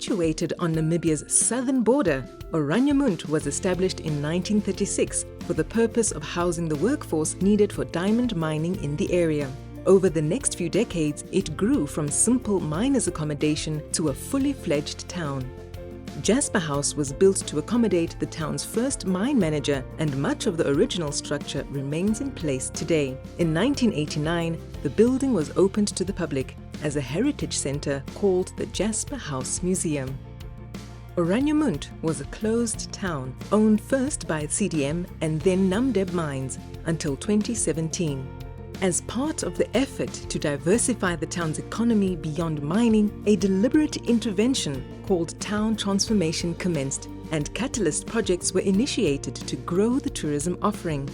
Situated on Namibia's southern border, Oranjemund was established in 1936 for the purpose of housing the workforce needed for diamond mining in the area. Over the next few decades, it grew from simple miners' accommodation to a fully fledged town. Jasper House was built to accommodate the town's first mine manager, and much of the original structure remains in place today. In 1989, the building was opened to the public as a heritage center called the Jasper House Museum. Oranjemund was a closed town, owned first by CDM and then Namdeb Mines until 2017. As part of the effort to diversify the town's economy beyond mining, a deliberate intervention called Town Transformation commenced, and catalyst projects were initiated to grow the tourism offering.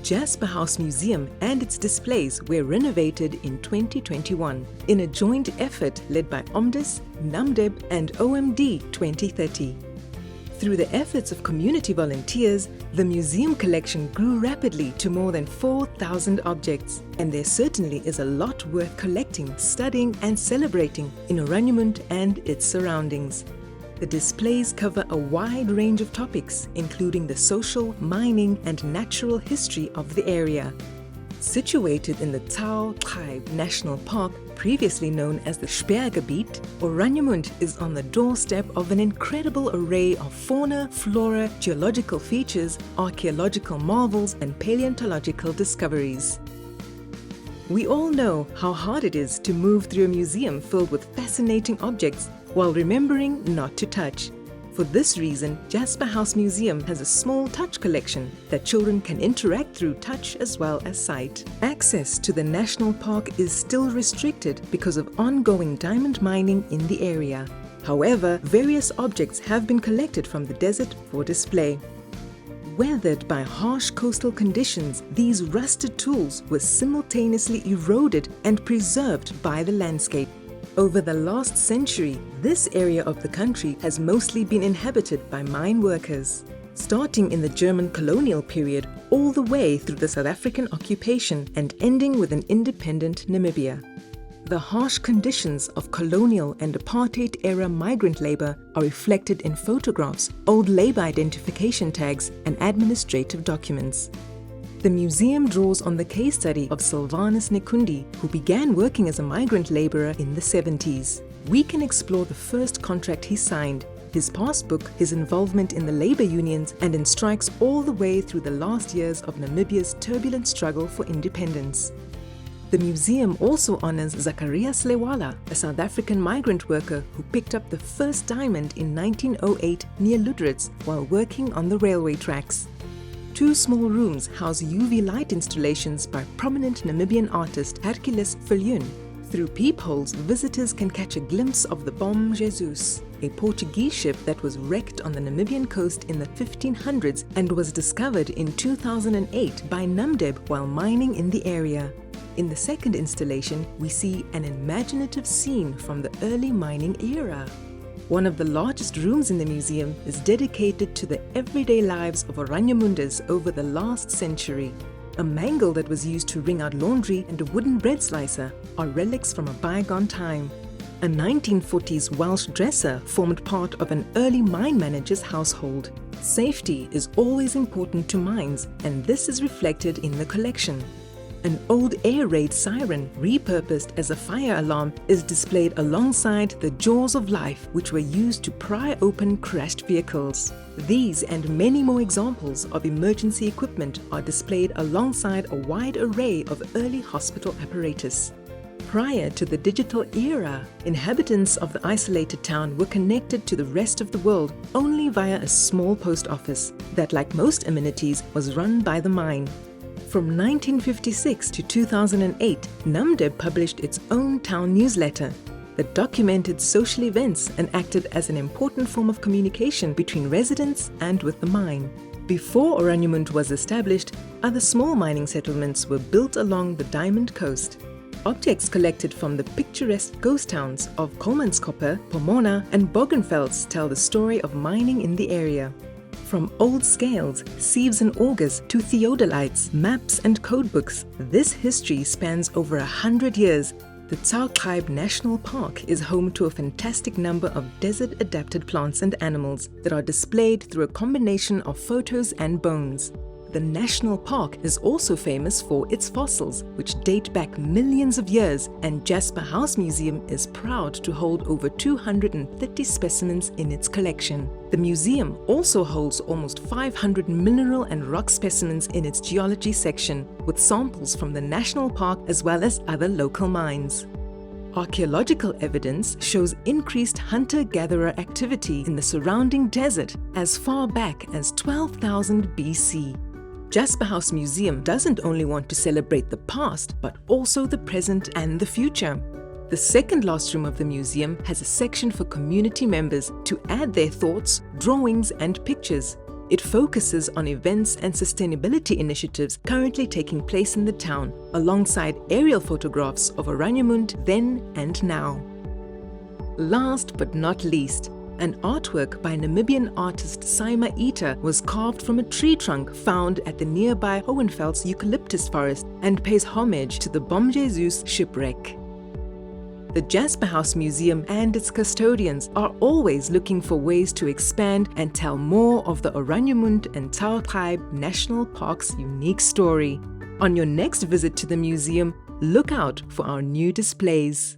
Jasper House Museum and its displays were renovated in 2021 in a joint effort led by OMDis, Namdeb and OMD 2030. Through the efforts of community volunteers, the museum collection grew rapidly to more than 4,000 objects, and there certainly is a lot worth collecting, studying and celebrating in Oranjemund and its surroundings. The displays cover a wide range of topics, including the social, mining and natural history of the area. Situated in the Tau Tribe National Park, previously known as the Sperrgebiet, Oranjemund is on the doorstep of an incredible array of fauna, flora, geological features, archaeological marvels and paleontological discoveries. We all know how hard it is to move through a museum filled with fascinating objects while remembering not to touch. For this reason, Jasper House Museum has a small touch collection that children can interact through touch as well as sight. Access to the national park is still restricted because of ongoing diamond mining in the area. However, various objects have been collected from the desert for display. Weathered by harsh coastal conditions, these rusted tools were simultaneously eroded and preserved by the landscape. Over the last century, this area of the country has mostly been inhabited by mine workers, starting in the German colonial period all the way through the South African occupation and ending with an independent Namibia. The harsh conditions of colonial and apartheid-era migrant labor are reflected in photographs, old labor identification tags, and administrative documents. The museum draws on the case study of Sylvanus Nekundi, who began working as a migrant laborer in the 70s. We can explore the first contract he signed, his passbook, his involvement in the labor unions, and in strikes all the way through the last years of Namibia's turbulent struggle for independence. The museum also honors Zacharias Lewala, a South African migrant worker who picked up the first diamond in 1908 near Ludritz while working on the railway tracks. Two small rooms house UV light installations by prominent Namibian artist Hercules Viljoen. Through peepholes, visitors can catch a glimpse of the Bom Jesus, a Portuguese ship that was wrecked on the Namibian coast in the 1500s and was discovered in 2008 by Namdeb while mining in the area. In the second installation, we see an imaginative scene from the early mining era. One of the largest rooms in the museum is dedicated to the everyday lives of Oranjemunders over the last century. A mangle that was used to wring out laundry and a wooden bread slicer are relics from a bygone time. A 1940s Welsh dresser formed part of an early mine manager's household. Safety is always important to mines, and this is reflected in the collection. An old air raid siren, repurposed as a fire alarm, is displayed alongside the jaws of life which were used to pry open crashed vehicles. These and many more examples of emergency equipment are displayed alongside a wide array of early hospital apparatus. Prior to the digital era, inhabitants of the isolated town were connected to the rest of the world only via a small post office that, like most amenities, was run by the mine. From 1956 to 2008, Namdeb published its own town newsletter that documented social events and acted as an important form of communication between residents and with the mine. Before Oranjemund was established, other small mining settlements were built along the Diamond Coast. Objects collected from the picturesque ghost towns of Kolmanskopper, Pomona and Boggenfels tell the story of mining in the area. From old scales, sieves and augers to theodolites, maps and codebooks, this history spans over 100 years The Taughaib National Park is home to a fantastic number of desert-adapted plants and animals that are displayed through a combination of photos and bones. The national park is also famous for its fossils, which date back millions of years, and Jasper House Museum is proud to hold over 230 specimens in its collection. The museum also holds almost 500 mineral and rock specimens in its geology section, with samples from the national park as well as other local mines. Archaeological evidence shows increased hunter-gatherer activity in the surrounding desert as far back as 12,000 BC. Jasper House Museum doesn't only want to celebrate the past, but also the present and the future. The second last room of the museum has a section for community members to add their thoughts, drawings and pictures. It focuses on events and sustainability initiatives currently taking place in the town, alongside aerial photographs of Oranjemund then and now. Last but not least, an artwork by Namibian artist Saima Ita was carved from a tree trunk found at the nearby Hohenfels eucalyptus forest and pays homage to the Bom Jesus shipwreck. The Jasper House Museum and its custodians are always looking for ways to expand and tell more of the Oranjemund and Taughaib National Park's unique story. On your next visit to the museum, look out for our new displays.